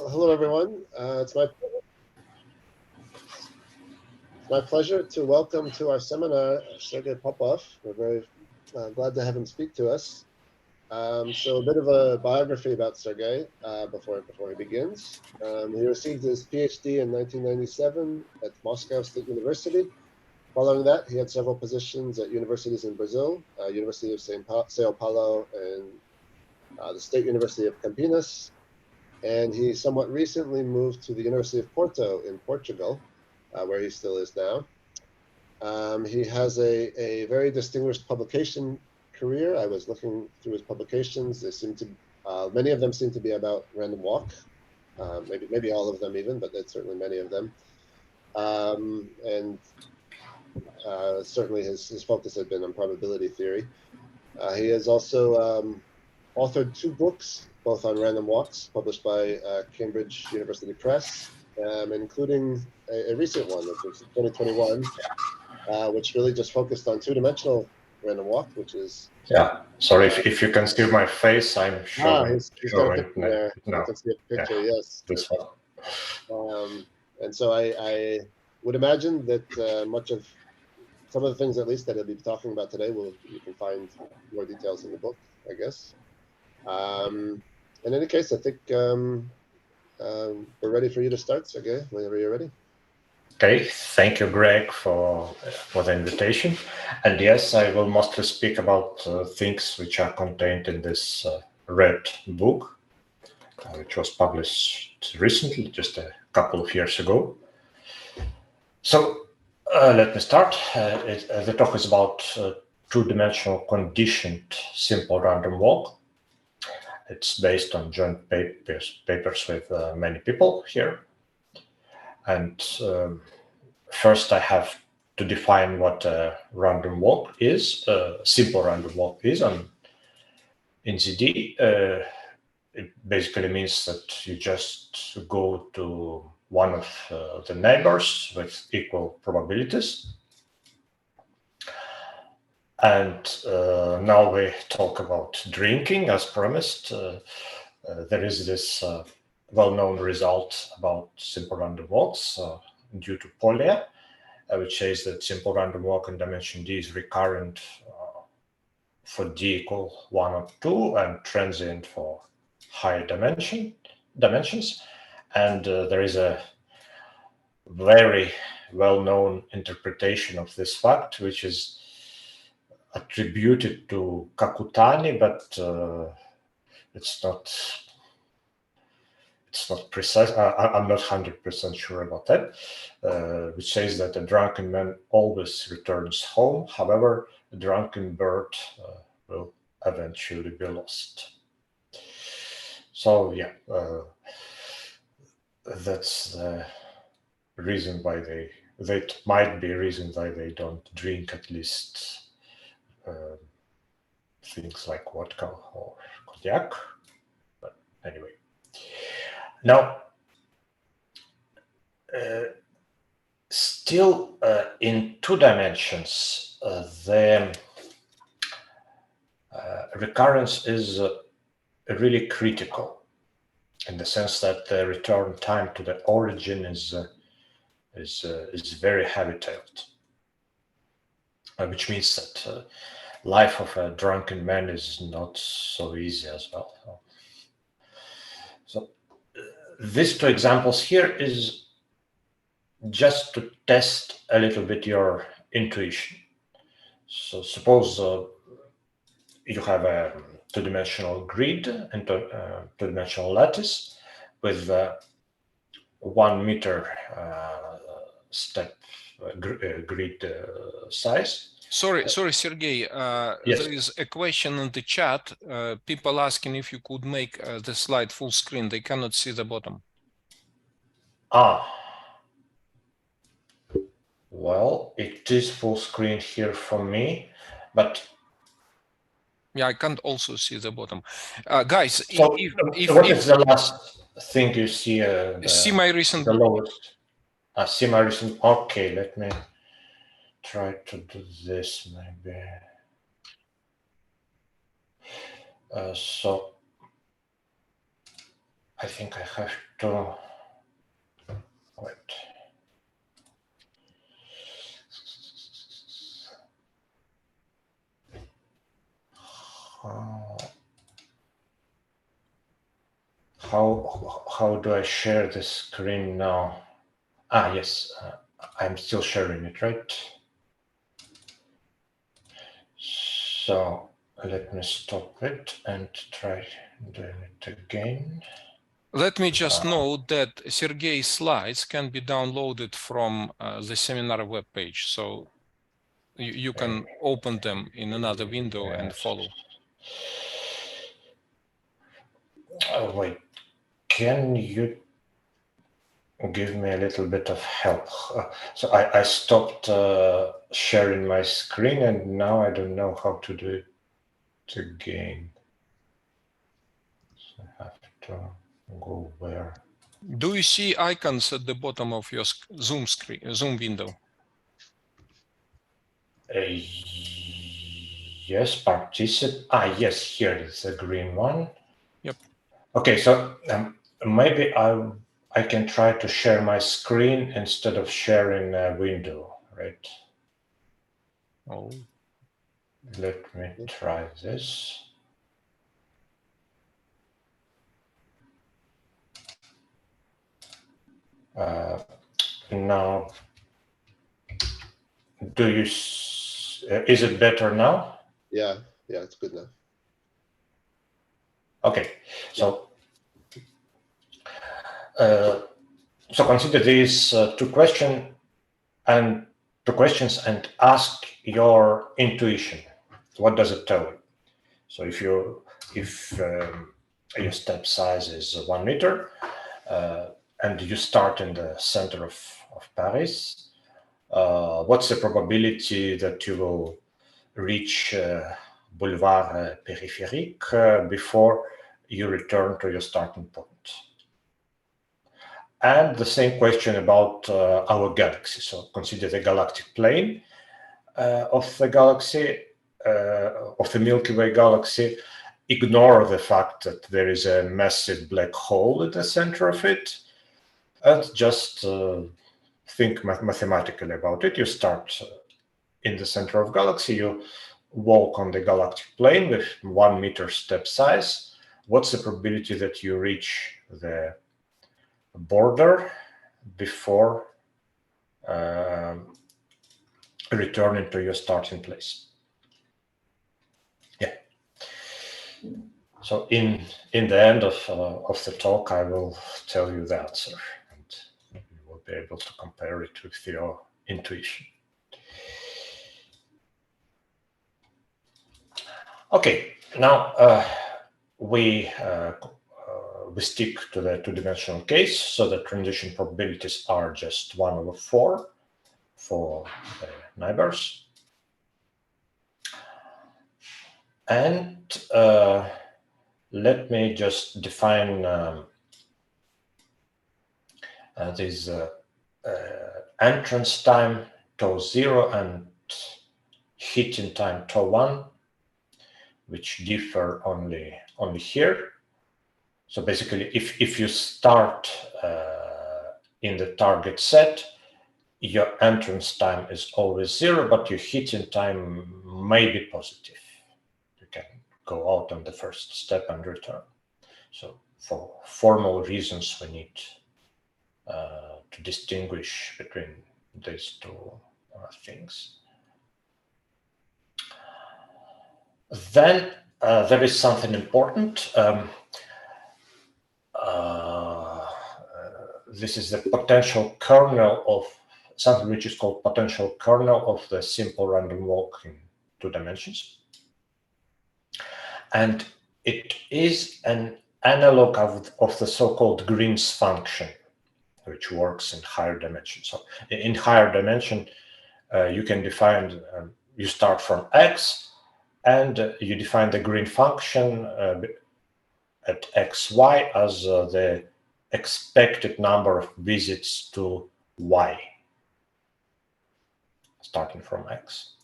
Hello, everyone. It's my pleasure to welcome to our seminar Serguei Popov. We're very glad to have him speak to us. So a bit of a biography about Sergei before he begins. He received his PhD in 1997 at Moscow State University. Following that, he had several positions at universities in Brazil, University of Sao Paulo and the State University of Campinas. And he somewhat recently moved to the University of Porto in Portugal, where he still is now. He has a very distinguished publication career. I was looking through his publications. They seem to, many of them seem to be about random walk, maybe all of them even, but that's certainly many of them. Certainly his focus had been on probability theory. He has also authored 2 books, both on random walks, published by Cambridge University Press, including a recent one, which was 2021, which really just focused on 2-dimensional random walk, which is... Yeah, sorry, if you can see my face, I'm showing. He's got a picture there. No. You can see a picture, yeah. Yes. This one. And so I would imagine that much of some of the things, at least, that he'll be talking about today, you can find more details in the book, I guess. In any case, I think we're ready for you to start, Sergei, whenever you're ready. Okay, thank you, Greg, for the invitation. And yes, I will mostly speak about things which are contained in this red book, which was published recently, just a couple of years ago. So let me start. The talk is about 2-dimensional conditioned simple random walk. It's based on joint papers with many people here. And first I have to define what a random walk is, simple random walk is. And in ZD, it basically means that you just go to one of the neighbors with equal probabilities. And now we talk about drinking, as promised. There is this well-known result about simple random walks due to Polya, which says that simple random walk in dimension D is recurrent for D equal 1 or 2 and transient for higher dimensions. And there is a very well-known interpretation of this fact, which is attributed to Kakutani, but it's not precise. I'm not 100% sure about that, which says that a drunken man always returns home. However, a drunken bird will eventually be lost. So yeah, that's the reason why that might be a reason why they don't drink at least things like vodka or cognac. But anyway. Now, still in 2 dimensions, the recurrence is really critical in the sense that the return time to the origin is very heavy-tailed, which means that life of a drunken man is not so easy as well. So these 2 examples here is just to test a little bit your intuition. So suppose you have a 2-dimensional grid and 2-dimensional lattice with 1 meter step grid size. Sorry, Sergei. Yes. There is a question in the chat. People asking if you could make the slide full screen. They cannot see the bottom. Well, it is full screen here for me, but yeah, I can't also see the bottom. Guys, so what is the last thing you see? See my recent. The lowest. See my recent. Okay, let me try to do this maybe. So I think I have to wait. How do I share the screen now? Ah, yes, I'm still sharing it, right? So let me stop it and try doing it again. Let me just note that Sergei's slides can be downloaded from the seminar webpage, so you can open them in another window and follow. Oh, wait, can you give me a little bit of help? So I stopped sharing my screen, and now I don't know how to do it again. So I have to go where? Do you see icons at the bottom of your Zoom screen, Zoom window? Yes, participate. Ah, yes, here is the green one. Yep. Okay, so maybe I can try to share my screen instead of sharing a window, right? Oh. Let me try this. Now, do you? Is it better now? Yeah, it's good now. Okay, so so consider these two questions and ask your intuition. What does it tell you? So if your step size is 1 meter and you start in the center of Paris, what's the probability that you will reach Boulevard Périphérique before you return to your starting point? And the same question about our galaxy. So consider the galactic plane of the galaxy, of the Milky Way galaxy. Ignore the fact that there is a massive black hole at the center of it, and just think mathematically about it. You start in the center of galaxy, you walk on the galactic plane with 1 meter step size. What's the probability that you reach the border before returning to your starting place? Yeah. So in the end of the talk, I will tell you the answer, and you will be able to compare it with your intuition. Okay, now we stick to the two-dimensional case, so the transition probabilities are just 1/4 for the neighbors. And let me just define this entrance time τ0 and hitting time τ1, which differ only here. So basically, if you start in the target set, your entrance time is always 0, but your hitting time may be positive. You can go out on the first step and return. So for formal reasons, we need to distinguish between these two things. Then there is something important. This is the potential kernel of something which is called potential kernel of the simple random walk in 2 dimensions. And it is an analog of the so-called Green's function, which works in higher dimensions. So in higher dimension, you can define, you start from x, and you define the Green function at xy as the expected number of visits to y, starting from x.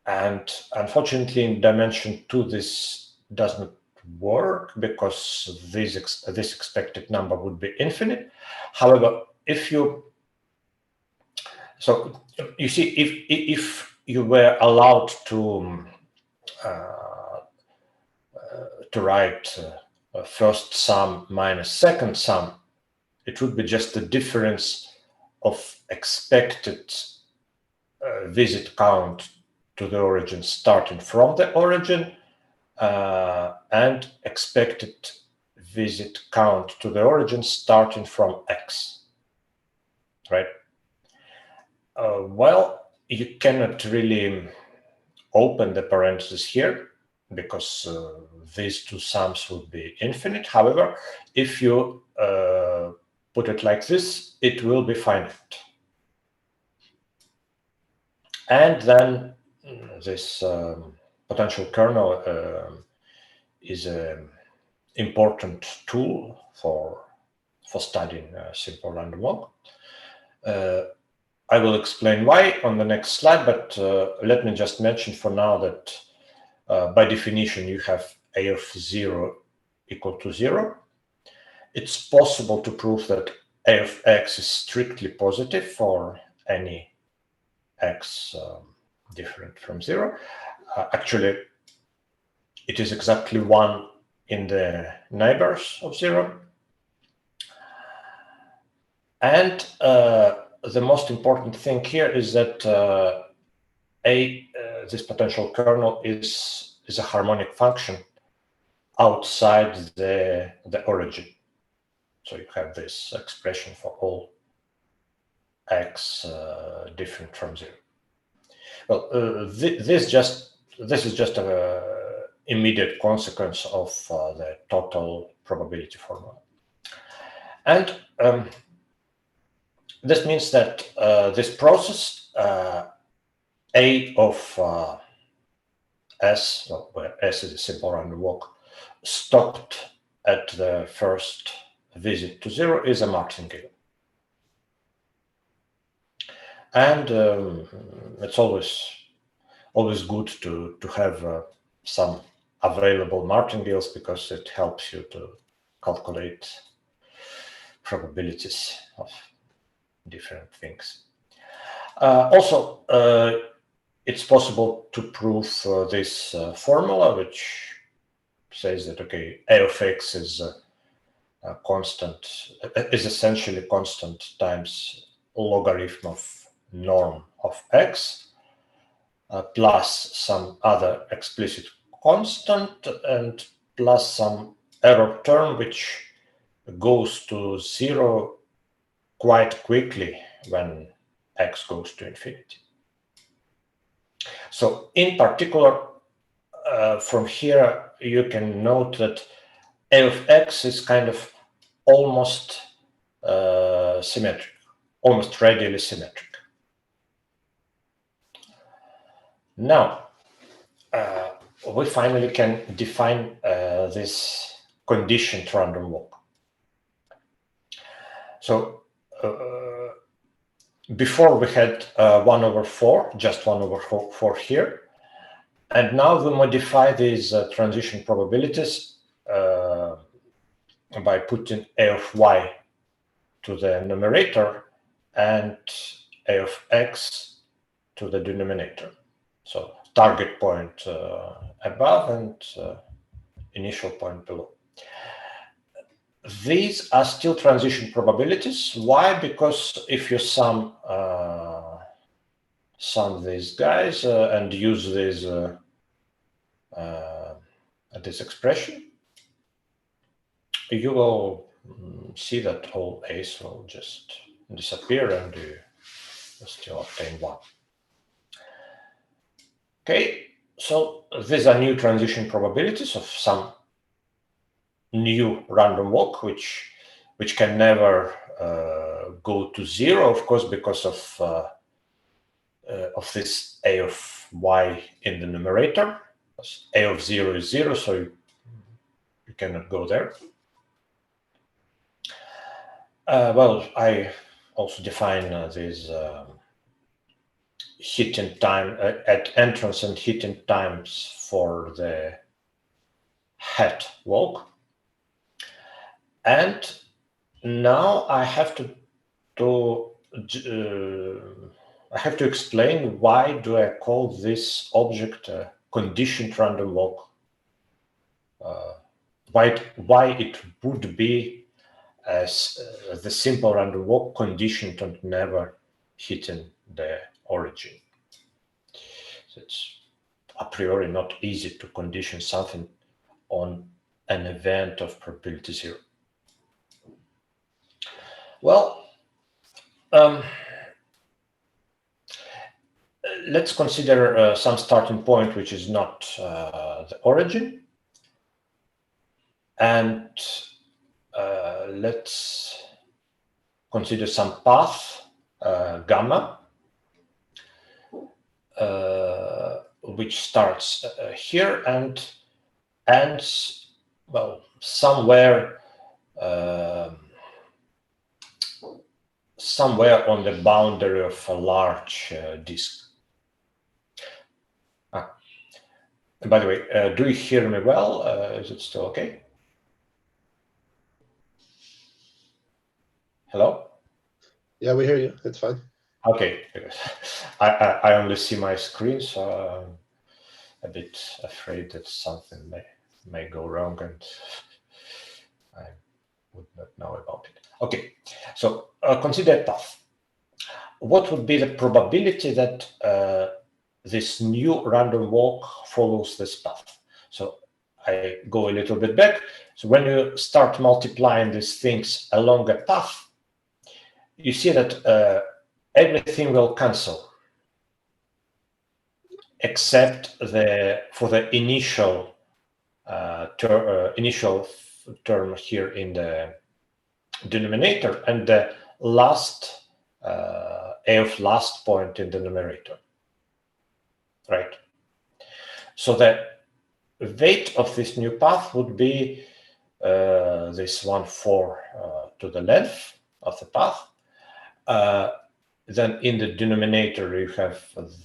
And unfortunately, in dimension 2, this does not work because this expected number would be infinite. However, if you see, if you were allowed to write first sum minus second sum, it would be just the difference of expected visit count to the origin starting from the origin and expected visit count to the origin starting from x, right? Well, you cannot really open the parentheses here because these two sums would be infinite. However, if you put it like this, it will be finite. And then this potential kernel is an important tool for studying simple random walk. I will explain why on the next slide, but let me just mention for now that by definition you have a of 0 equal to 0. It's possible to prove that a of x is strictly positive for any x different from 0. Actually, it is exactly 1 in the neighbors of 0. And the most important thing here is that this potential kernel is a harmonic function outside the origin. So you have this expression for all x different from 0. Well, this is just an immediate consequence of the total probability formula. And this means that this process, A of S, where S is a simple random walk, stopped at the first visit to 0 is a martingale. And it's always good to have some available martingales because it helps you to calculate probabilities of different things. Also, it's possible to prove this formula, which says that okay, a of x is a constant, is essentially constant times logarithm of norm of x plus some other explicit constant and plus some error term which goes to 0 quite quickly when x goes to infinity. So in particular, from here, you can note that a of x is kind of almost symmetric, almost radially symmetric. Now, we finally can define this conditioned random walk. So before we had 1 over 4, just 1 over 4 here. And now we modify these transition probabilities by putting a of y to the numerator and a of x to the denominator. So target point above and initial point below. These are still transition probabilities. Why? Because if you sum these guys and use this expression, you will see that all a's will just disappear and you still obtain 1. Okay, so these are new transition probabilities of some new random walk, which can never go to 0, of course, because of this a of y in the numerator. A of 0 is 0, so you cannot go there. Well, I also define these hitting time at entrance and hitting times for the hat walk. And now I have to explain why do I call this object a conditioned random walk. Why it would be as the simple random walk conditioned on never hitting the origin. So it's a priori not easy to condition something on an event of probability 0. Well, let's consider some starting point which is not the origin, and let's consider some path gamma which starts here and ends, well, somewhere on the boundary of a large disk. By the way, do you hear me well? Is it still okay? Hello? Yeah, we hear you. It's fine. Okay, I only see my screen, so I'm a bit afraid that something may go wrong and I would not know about it. Okay, so consider a path. What would be the probability that this new random walk follows this path? So I go a little bit back. So when you start multiplying these things along a path, you see that everything will cancel except for the initial term here in the denominator and the last a of last point in the numerator, right? So the weight of this new path would be this 1/4 to the length of the path. Then in the denominator you have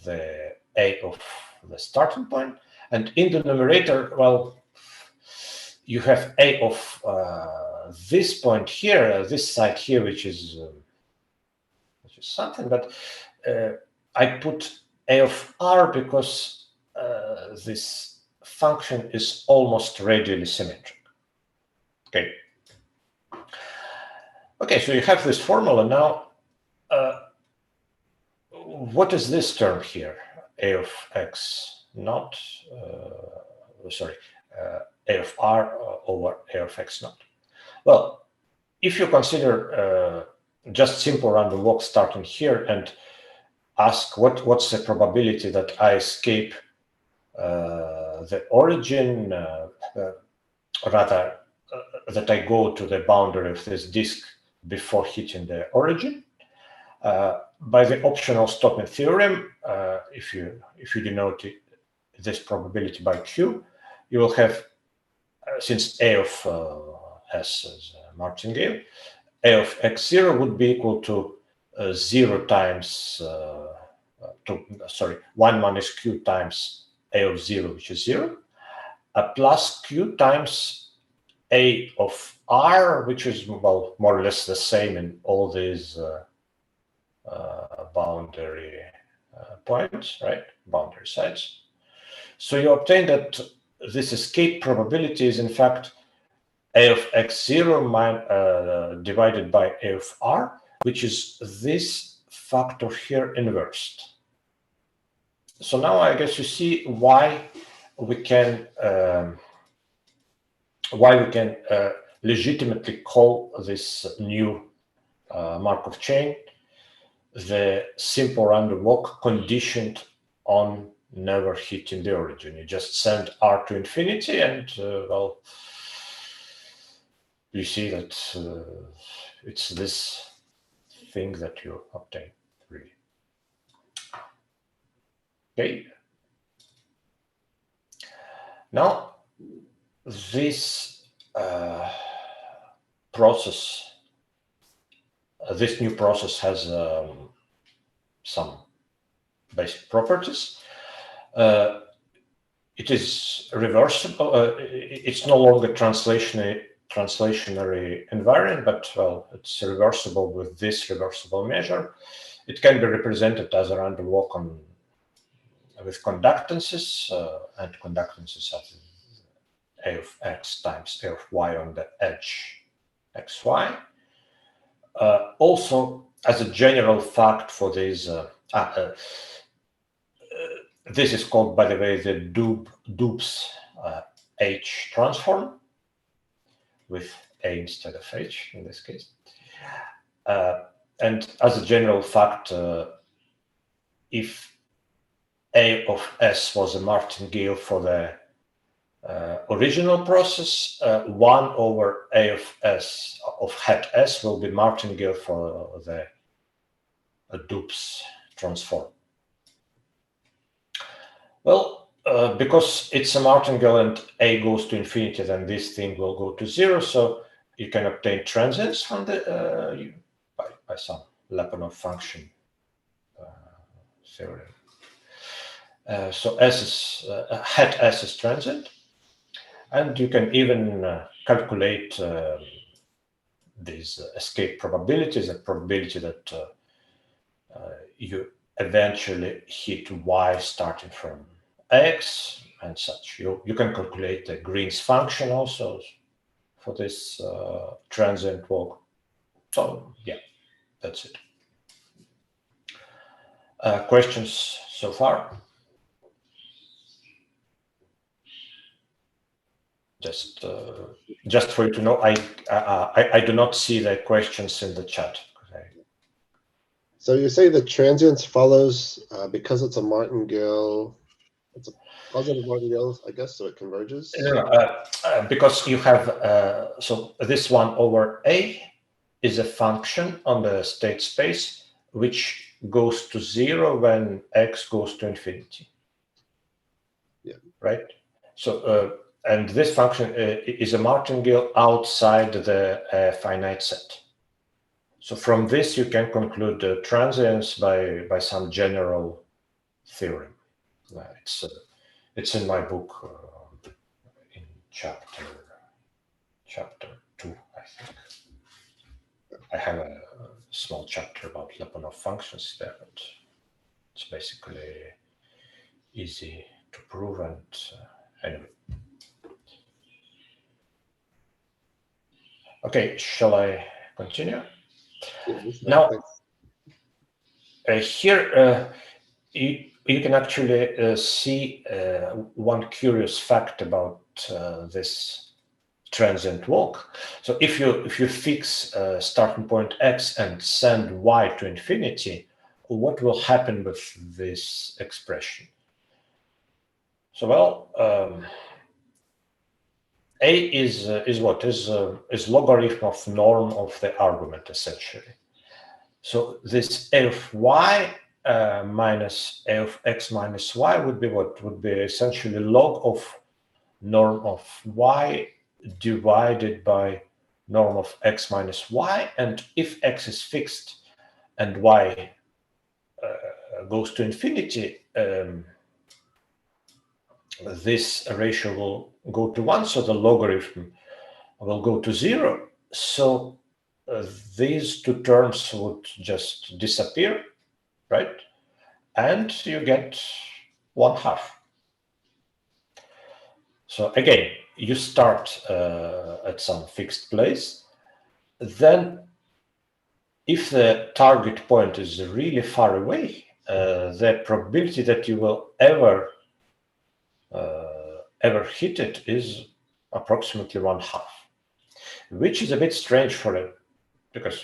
the a of the starting point, and in the numerator, well, you have a of this point here, this side here, which is something, but I put a of r because this function is almost radially symmetric. Okay. Okay, so you have this formula now. What is this term here? A of x naught, a of r over a of x naught. Well, if you consider just simple random walk starting here and ask what's the probability that I escape the origin, rather that I go to the boundary of this disk before hitting the origin, by the optional stopping theorem, if you denote this probability by q, you will have, since a of s is martingale, a of x0 would be equal to 0 times 1 minus q times a of 0, which is 0, plus q times a of r, which is, well, more or less the same in all these boundary points, right? Boundary sites. So you obtain that this escape probability is in fact a of x0 divided by a of r, which is this factor here inversed. So now I guess you see why we can legitimately call this new Markov chain the simple random walk conditioned on never hitting the origin. You just send r to infinity and, well, you see that it's this thing that you obtain, really. Okay. Now, this process, this new process has some basic properties. it is reversible. It's no longer translationary invariant, but well, it's reversible with this reversible measure. It can be represented as a random walk with conductances, and conductances as a of x times a of y on the edge xy. Also, as a general fact for these, this is called, by the way, the Doob's H transform with A instead of H in this case. And as a general fact, if A of S was a martingale for the original process, 1 over A of S of hat S will be martingale for the Doob's transform. Well, because it's a martingale and A goes to infinity, then this thing will go to 0. So you can obtain transience from the by some Lyapunov function theorem. So S is hat S is transient, and you can even calculate these escape probabilities, a probability that you eventually hit Y starting from X and such. You can calculate the Green's function also for this transient walk. So yeah, that's it. Questions so far? Just for you to know, I do not see the questions in the chat. So you say the transience follows because it's a martingale. It's a positive martingale, I guess, so it converges. Because you have so this 1 over A is a function on the state space which goes to 0 when X goes to infinity. Yeah. Right. So and this function is a martingale outside the finite set. So from this you can conclude the transience by some general theorem. It's in my book in chapter 2, I think. I have a small chapter about Lyapunov functions there, but it's basically easy to prove. And anyway. Okay, shall I continue? Now, here you can actually see one curious fact about this transient walk. So if you fix starting point X and send Y to infinity, what will happen with this expression? So well, A is what is logarithm of norm of the argument essentially. So this A of Y minus A of X minus Y would be what? Would be essentially log of norm of Y divided by norm of X minus Y. And if X is fixed and Y goes to infinity, this ratio will go to 1, so the logarithm will go to 0. So these two terms would just disappear, right? And you get 1/2. So again, you start at some fixed place. Then if the target point is really far away, the probability that you will ever hit it is approximately 1/2, which is a bit strange for it, because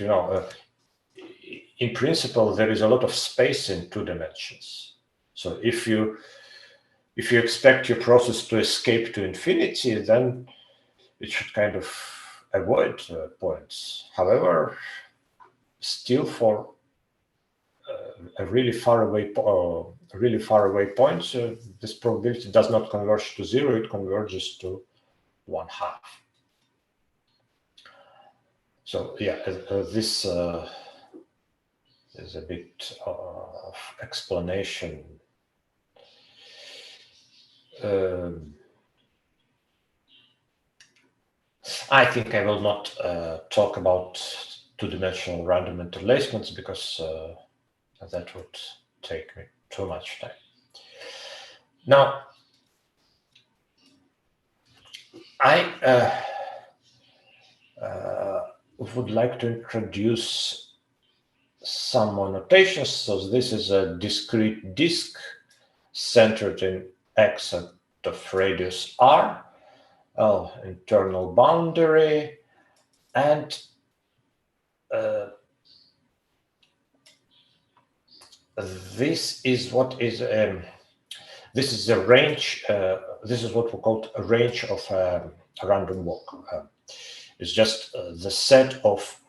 in principle there is a lot of space in 2 dimensions. So if you expect your process to escape to infinity, then it should kind of avoid points. However, still for a really far away point, this probability does not converge to 0; it converges to 1/2. So yeah, this is a bit of explanation I think I will not talk about two-dimensional random interlacements because that would take me too much time. Now, I would like to introduce some more notations. So this is a discrete disk centered in X of radius R, internal boundary, and this is what is this is the range. This is what we call a range of a random walk. It's just the set of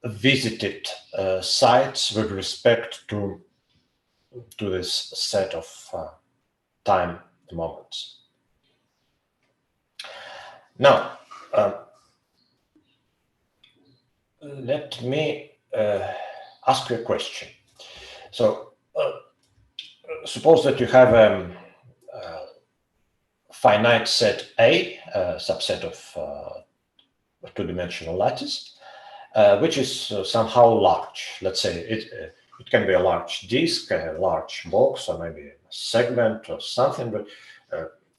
visited sites with respect to this set of time moments. Now, let me ask you a question. So, suppose that you have a finite set A, a subset of two-dimensional lattice, which is somehow large. Let's say it can be a large disk, a large box, or maybe a segment or something. But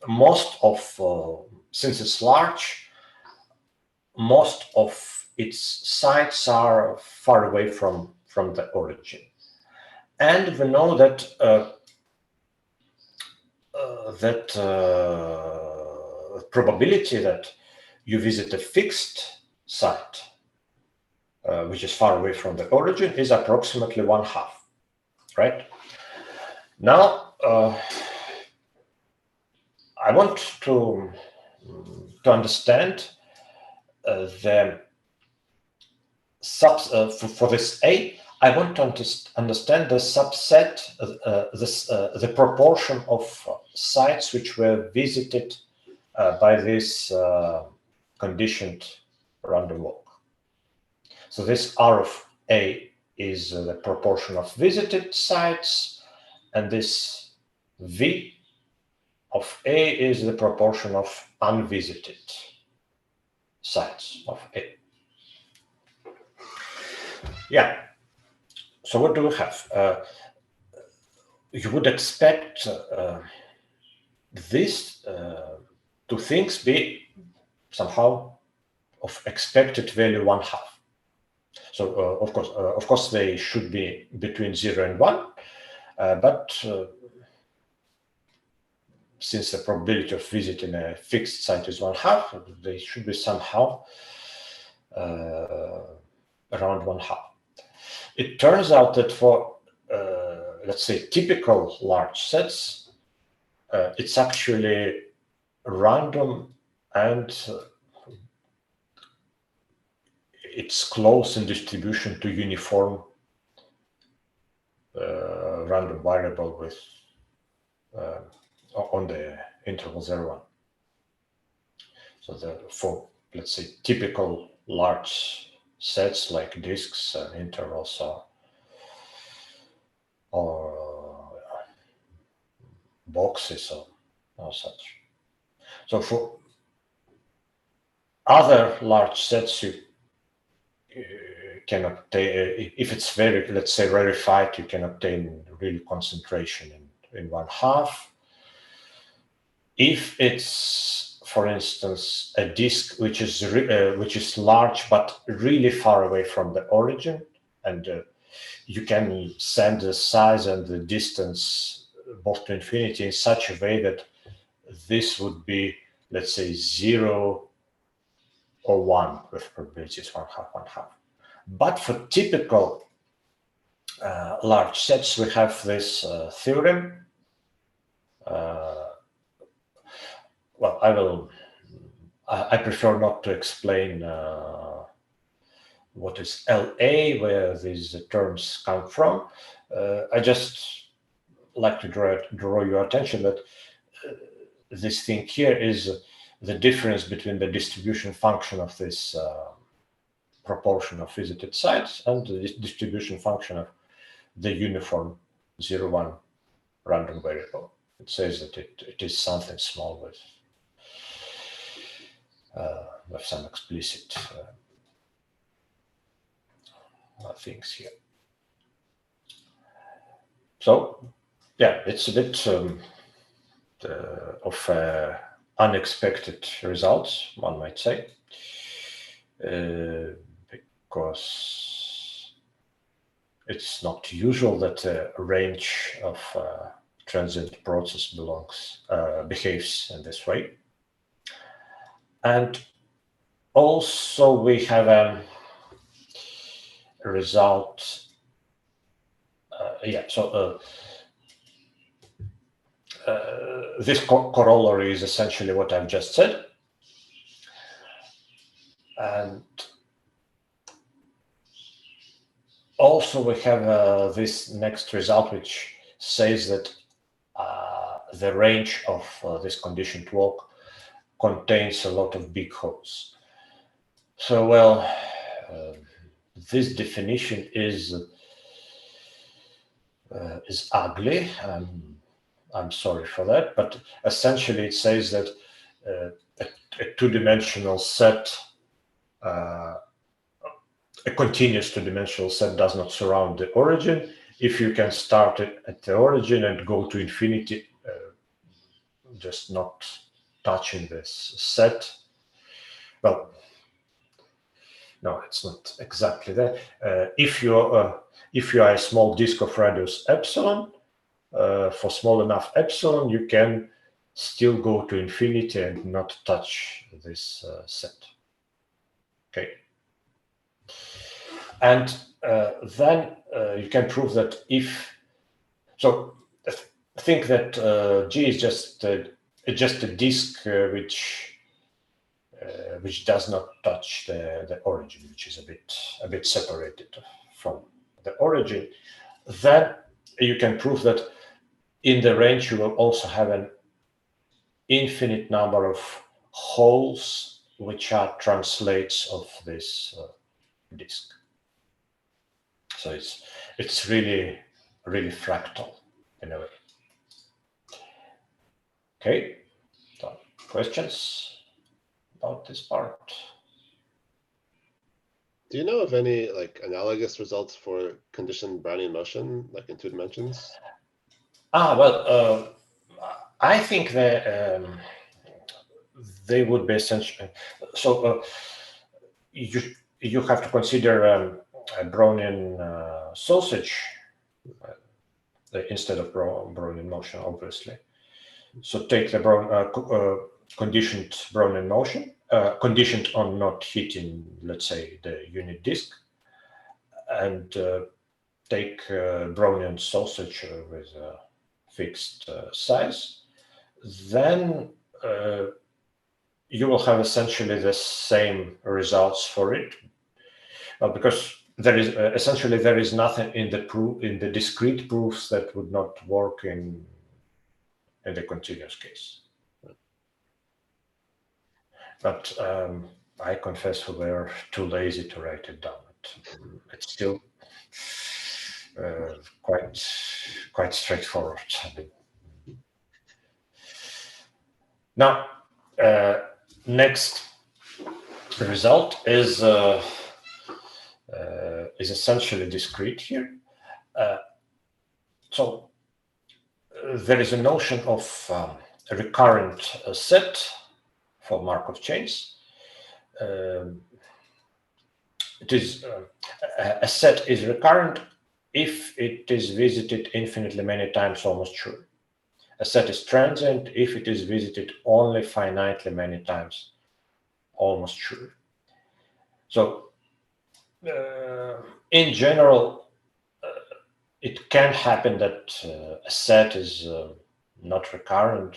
most of, since it's large, most of its sites are far away from the origin. And we know that probability that you visit a fixed site, which is far away from the origin, is approximately 1/2, right? Now, I want to understand the for this A. I want to understand the subset, the proportion of sites which were visited by this conditioned random walk. So this R of A is the proportion of visited sites, and this V of A is the proportion of unvisited sites of A. Yeah. So what do we have? You would expect these two things be somehow of expected value 1/2. So of course, they should be between 0 and 1, but since the probability of visiting a fixed site is 1/2, they should be somehow around 1/2. It turns out that for let's say typical large sets, it's actually random and it's close in distribution to uniform random variable with on the interval 0, 1. So for let's say typical large sets like disks and intervals or boxes or such. So for other large sets, you can obtain, if it's very, let's say, rarefied, you can obtain really concentration in 1/2. If it's, for instance, a disk which is large but really far away from the origin, and you can send the size and the distance both to infinity in such a way that this would be, let's say, 0 or 1 with probabilities 1/2, 1/2. But for typical large sets, we have this theorem. Well, I prefer not to explain what is LA, where these terms come from. I just like to draw your attention that this thing here is the difference between the distribution function of this proportion of visited sites and the distribution function of the uniform 0, 1 random variable. It says that it is something small with some explicit things here. So yeah, it's a bit of unexpected results, one might say, because it's not usual that a range of transient process behaves in this way. And also we have a result. This corollary is essentially what I've just said. And also we have this next result, which says that the range of this conditioned walk contains a lot of big holes. So, well, this definition is ugly. I'm sorry for that, but essentially it says that a two-dimensional set, a continuous two-dimensional set does not surround the origin. If you can start it at the origin and go to infinity, just not touching this set. Well, no, it's not exactly that. If you are a small disk of radius epsilon, for small enough epsilon, you can still go to infinity and not touch this set. Okay. And then you can prove that so think that G is just a disk which does not touch the origin, which is a bit separated from the origin. Then you can prove that in the range you will also have an infinite number of holes which are translates of this disk. So it's really fractal in a way. Okay, so questions about this part? Do you know of any like analogous results for conditioned Brownian motion, like in 2 dimensions? Well, I think that they would be essential. So you have to consider a Brownian sausage instead of Brownian motion, obviously. So take the conditioned Brownian motion, conditioned on not hitting, let's say, the unit disk, and take Brownian sausage with a fixed size. Then you will have essentially the same results for it, because there is essentially there is nothing in the discrete proofs that would not work in the continuous case. But I confess we were too lazy to write it down. It's still quite straightforward. Now, next result is essentially discrete here. So there is a notion of a recurrent set for Markov chains. It is a set is recurrent if it is visited infinitely many times, almost sure. A set is transient if it is visited only finitely many times, almost sure. So in general, it can happen that a set is not recurrent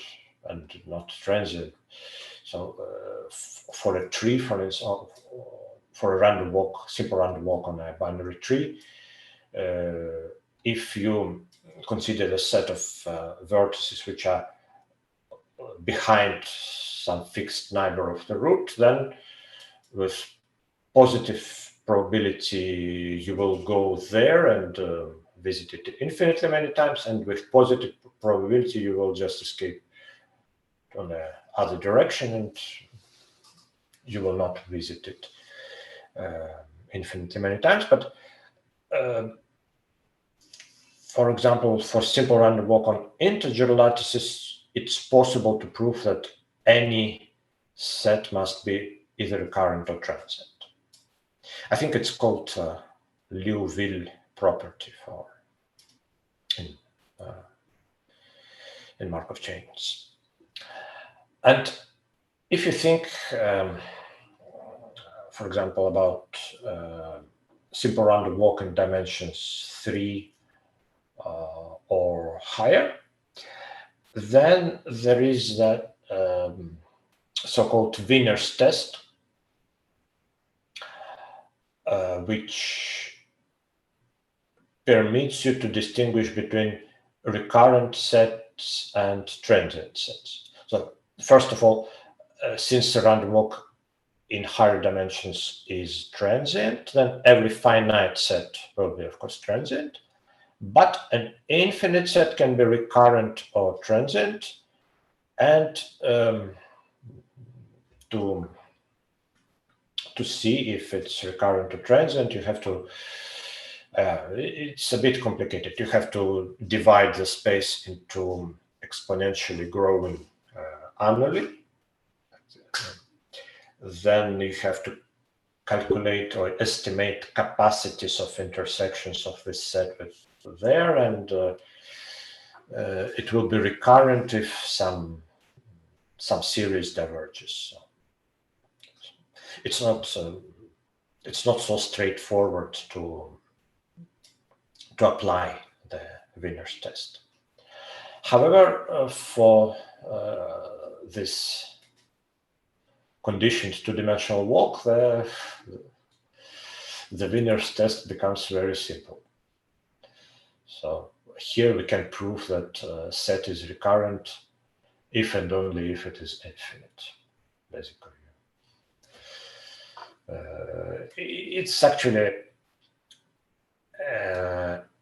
and not transient. So for a tree, for instance, for a random walk, simple random walk on a binary tree, if you consider the set of vertices which are behind some fixed neighbor of the root, then with positive probability you will go there and visit it infinitely many times, and with positive probability you will just escape on the other direction and you will not visit it infinitely many times. But for example, for simple random walk on integer lattices, it's possible to prove that any set must be either recurrent or transient. I think it's called Liouville property for in Markov chains. And if you think, for example, about simple random walk in dimensions 3 or higher, then there is that so-called Wiener's test, which permits you to distinguish between recurrent sets and transient sets. So first of all, since the random walk in higher dimensions is transient, then every finite set will be, of course, transient. But an infinite set can be recurrent or transient. And to see if it's recurrent or transient, you have to, it's a bit complicated. You have to divide the space into exponentially growing annually. Then you have to calculate or estimate capacities of intersections of this set with there, and it will be recurrent if some series diverges. So it's not so straightforward to apply the Wiener's test. However, for this conditioned two-dimensional walk, the Wiener's test becomes very simple. So here we can prove that set is recurrent if and only if it is infinite, basically. It's actually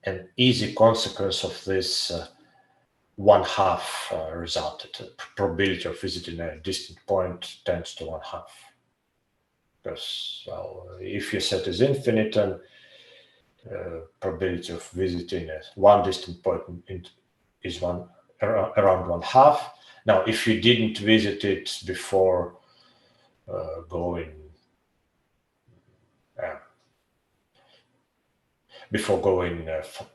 an easy consequence of this 1/2 result. The probability of visiting a distant point tends to 1/2. Because, well, if your set is infinite, then probability of visiting one distant point is around 1/2. Now, if you didn't visit it before going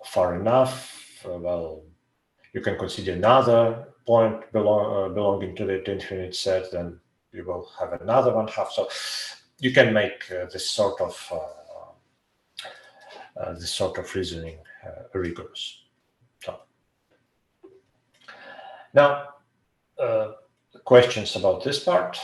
far enough, well, you can consider another point belonging to that infinite set, then you will have another 1/2. So you can make this sort of reasoning rigorous. So now, questions about this part?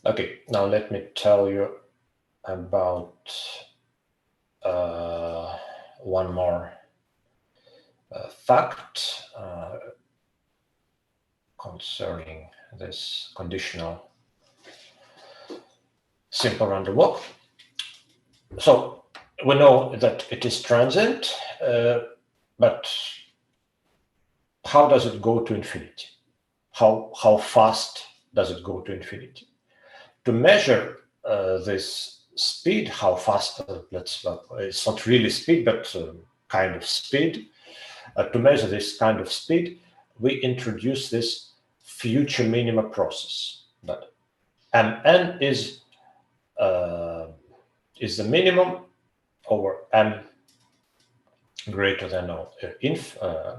Okay, now let me tell you about one more fact concerning this conditional simple random walk. So we know that it is transient, but how does it go to infinity? How fast does it go to infinity? To measure this speed, how fast, it's not really speed, but kind of speed. To measure this kind of speed, we introduce this future minima process. That Mn is the minimum over M greater than or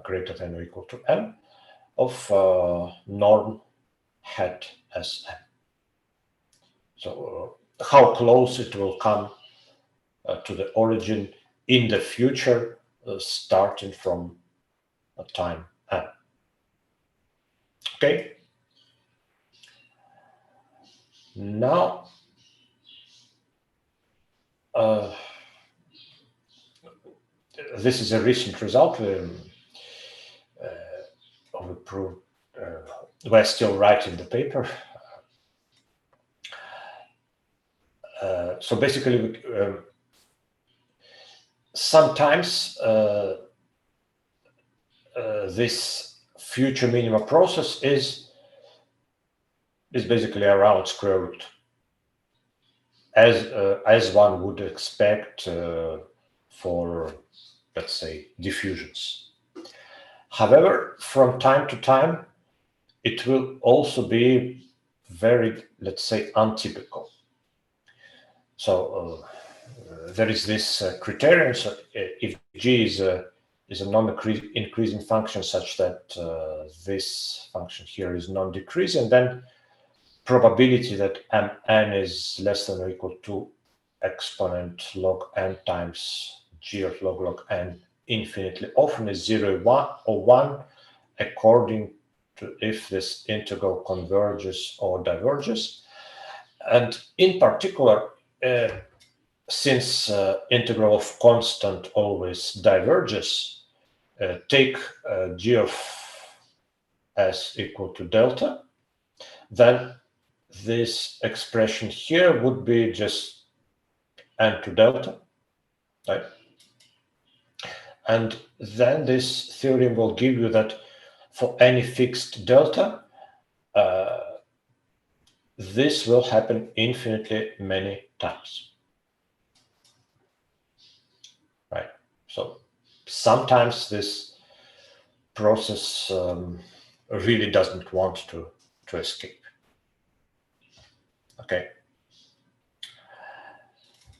greater than or equal to M of norm hat Sm. So how close it will come to the origin in the future, starting from a time M. Okay. Now, this is a recent result. We're still writing the paper. So basically, sometimes this future minima process is basically around square root, as one would expect for, let's say, diffusions. However, from time to time, it will also be very, let's say, untypical. So there is this criterion. So if G is a non-increasing function such that this function here is non-decreasing, then probability that Mn is less than or equal to exponent log n times G of log n infinitely often is 0, 1, or 1, according to if this integral converges or diverges. And in particular, since integral of constant always diverges, take G of s equal to delta, then this expression here would be just n to delta, right? And then this theorem will give you that for any fixed delta, this will happen infinitely many times, right? So sometimes this process really doesn't want to escape. Okay.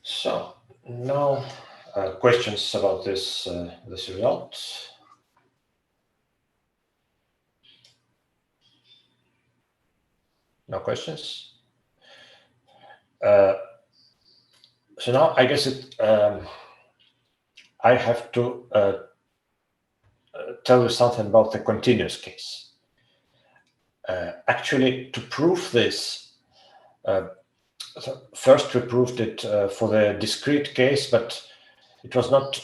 So now questions about this result? No questions? So now I guess I have to tell you something about the continuous case. Actually, to prove this, so first we proved it for the discrete case, but it was not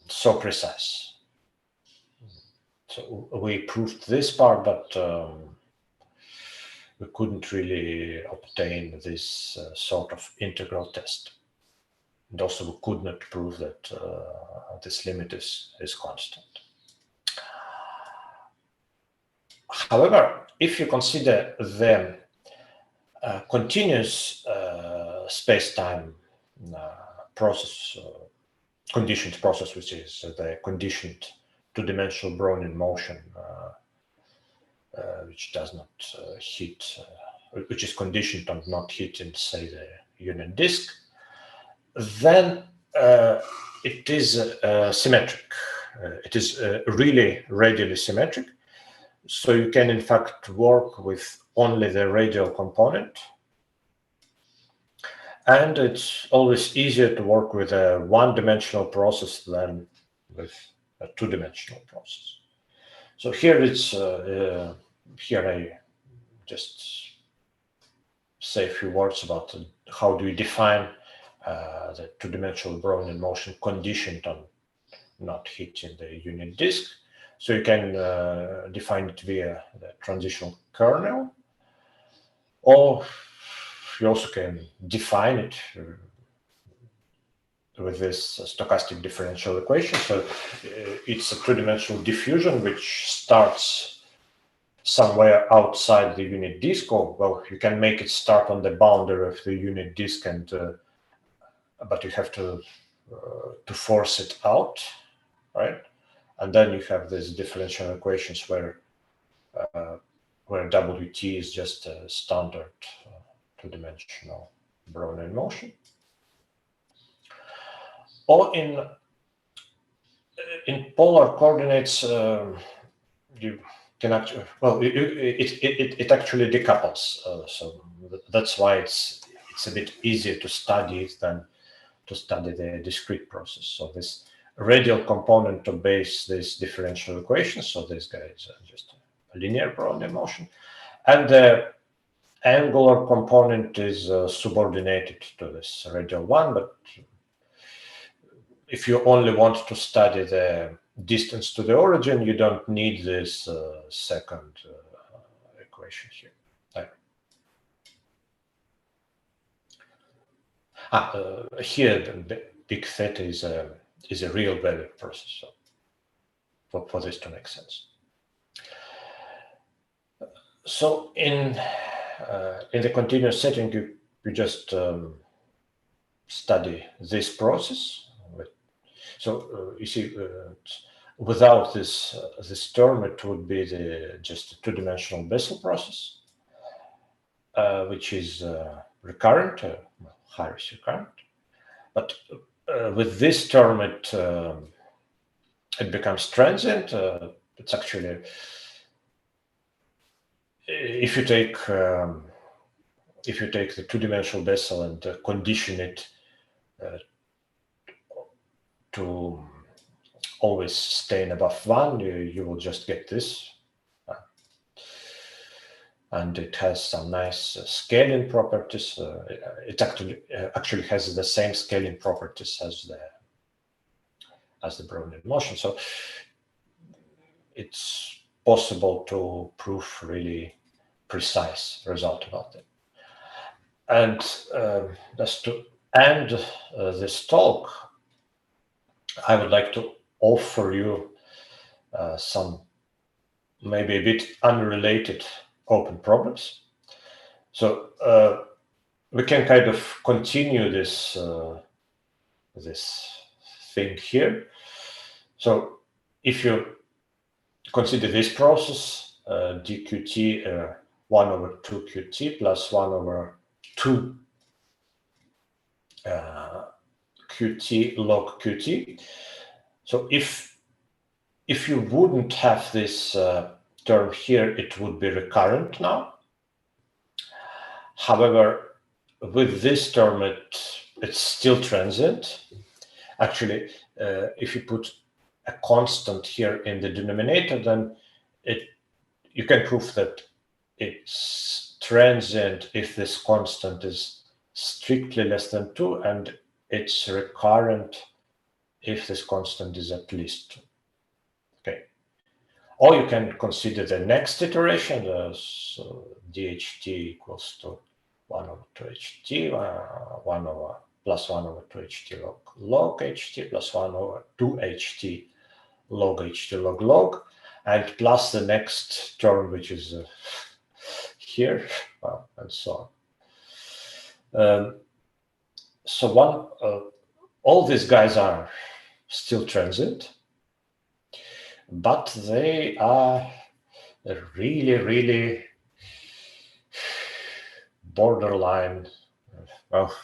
so precise. So we proved this part, but we couldn't really obtain this sort of integral test. And also we could not prove that this limit is constant. However, if you consider the continuous space-time process, conditioned process, which is the conditioned two-dimensional Brownian motion, which does not hit, which is conditioned on not hitting, say, the unit disk, then it is symmetric. It is really radially symmetric. So you can, in fact, work with only the radial component. And it's always easier to work with a one-dimensional process than with a two-dimensional process. So here it's here I just say a few words about how do you define the two-dimensional Brownian motion conditioned on not hitting the unit disk. So you can define it via the transitional kernel, or you also can define it with this stochastic differential equation. So it's a two-dimensional diffusion which starts somewhere outside the unit disk, or well, you can make it start on the boundary of the unit disk, and but you have to force it out, right? And then you have these differential equations where Wt is just a standard two-dimensional Brownian motion. Or in polar coordinates, you can actually, well, it actually decouples. So that's why it's a bit easier to study it than to study the discrete process. So this radial component obeys this differential equation. So this guy is just a linear Brownian motion, and the angular component is subordinated to this radial one. But if you only want to study the distance to the origin, you don't need this second equation here. Here, the big theta is a real value process, so for this to make sense. So in the continuous setting, you just study this process. So you see, without this term, it would be just a two-dimensional Bessel process, which is recurrent, high-risk recurrent. But with this term, it becomes transient. It's actually, if you take the two-dimensional Bessel and condition it to always staying above 1, you will just get this. And it has some nice scaling properties. It actually has the same scaling properties as the Brownian motion. So it's possible to prove really precise result about it. And just to end this talk, I would like to offer you some maybe a bit unrelated open problems. So we can kind of continue this thing here. So if you consider this process, dqt 1 over 2 qt plus 1 over 2 qt log qt. So if you wouldn't have this term here, it would be recurrent now. However, with this term, it's still transient. Actually, if you put a constant here in the denominator, then you can prove that it's transient if this constant is strictly less than 2, and it's recurrent if this constant is at least 2. Okay. Or you can consider the next iteration, so dht equals to 1 over 2ht, 1 over plus 1 over 2ht log ht plus 1 over 2ht log ht log, and plus the next term, which is here, and so on. So all these guys are still transient, but they are really, really borderline. Well,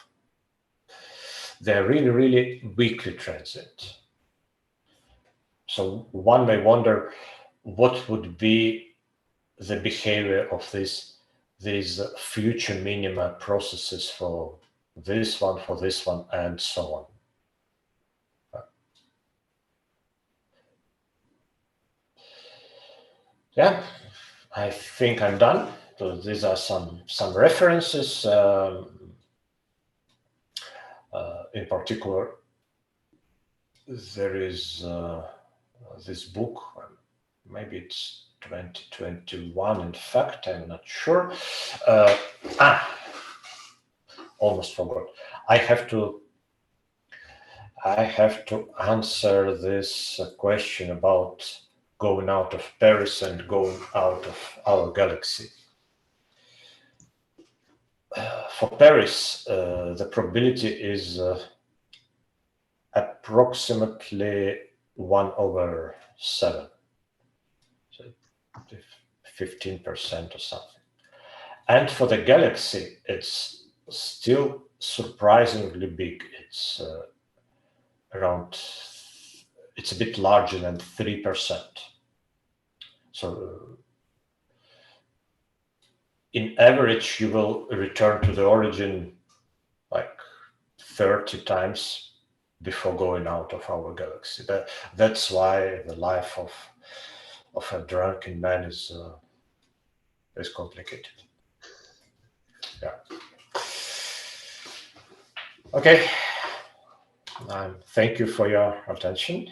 they're really, really weakly transient. So one may wonder what would be the behavior of these future minima processes for this one, and so on. Yeah, I think I'm done. So these are some references. In particular, there is this book, maybe it's 2021, in fact, I'm not sure. Almost forgot. I have to answer this question about going out of Paris and going out of our galaxy. For Paris, the probability is approximately 1 over 7, so 15% or something. And for the galaxy, it's still surprisingly big. It's it's a bit larger than 3%. So in average, you will return to the origin like 30 times before going out of our galaxy. That's why the life of a drunken man is complicated. Yeah. Okay. Thank you for your attention.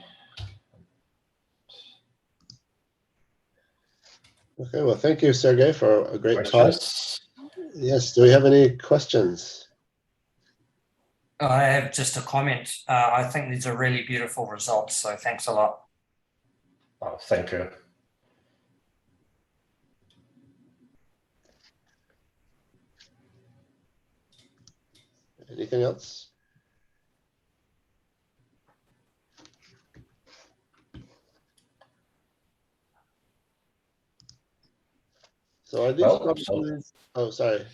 Okay, well, thank you, Sergei, for a great Questions? talk. Yes, do we have any questions? I have just a comment. I think these are really beautiful results, so thanks a lot. Oh, thank you. Anything else? So are these probabilities? Oh, sorry.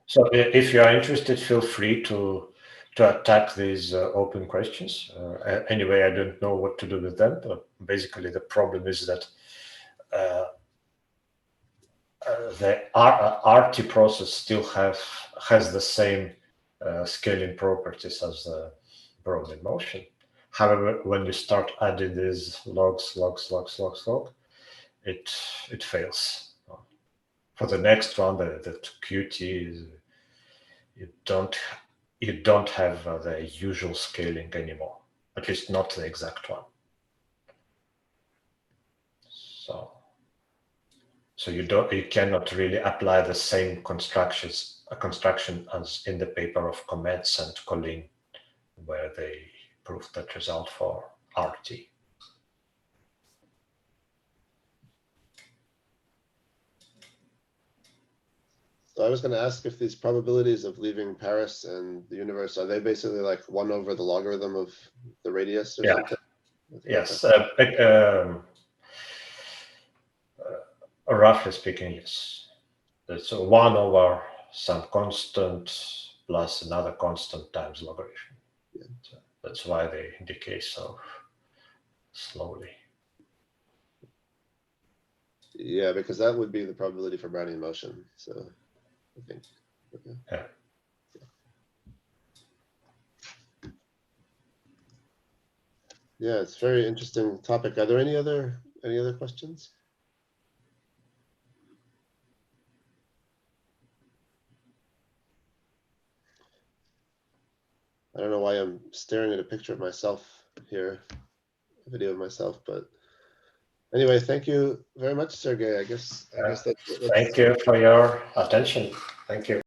So if you are interested, feel free to attack these open questions. Anyway, I don't know what to do with them, but basically the problem is that the RT process still has the same scaling properties as the Brownian motion. However, when you start adding these logs, it fails. For the next one, the QT is you don't have the usual scaling anymore, at least not the exact one. So you cannot really apply the same construction as in the paper of Comets and Colin, where they proved that result for RT. So I was going to ask if these probabilities of leaving Paris and the universe, are they basically like 1 over the logarithm of the radius or something? Yes. Roughly speaking, yes. It's 1 over some constant plus another constant times logarithm. Yeah. So that's why they decay so slowly. Yeah, because that would be the probability for Brownian motion. So I think. Okay. Yeah. Yeah, it's a very interesting topic. Are there any other questions? I don't know why I'm staring at a picture of myself here, a video of myself, but anyway, thank you very much, Sergei. I guess that's Thank you for your attention. Thank you.